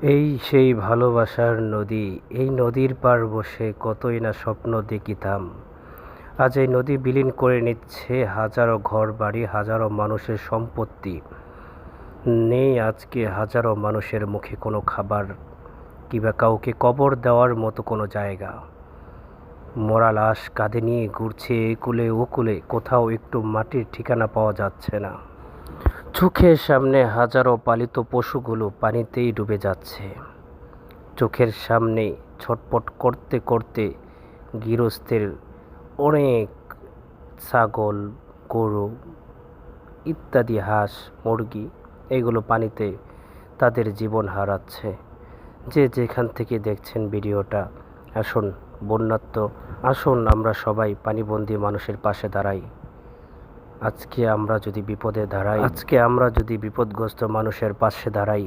এই সেই ভালোবাসার নদী, এই নদীর পার বসে কতই না স্বপ্ন দেখিতাম। আজ এই নদী বিলীন করে নিচ্ছে হাজারো ঘরবাড়ি, হাজারো মানুষের সম্পত্তি। নেই আজকে হাজারো মানুষের মুখে কোনো খাবার, কিংবা কাউকে কবর দেওয়ার মতো কোনো জায়গা। মরা লাশ কাঁধে নিয়ে ঘুরছে একুলে ওকুলে, কোথাও একটু মাটির ঠিকানা পাওয়া যাচ্ছে না। চোখের সামনে হাজারো পালিত পশুগুলো পানিতেই ডুবে যাচ্ছে। চোখের সামনে ছটপট করতে করতে গৃহস্থের অনেক ছাগল, গরু ইত্যাদি, হাঁস, মুরগি, এগুলো পানিতে তাদের জীবন হারাচ্ছে। যে যেখান থেকে দেখছেন ভিডিওটা, আসুন বন্যাত্ম, আসুন আমরা সবাই পানিবন্দী মানুষের পাশে দাঁড়াই। আজকে আমরা যদি বিপদে দাঁড়াই, আজকে আমরা যদি বিপদগ্রস্ত মানুষের পাশে দাঁড়াই,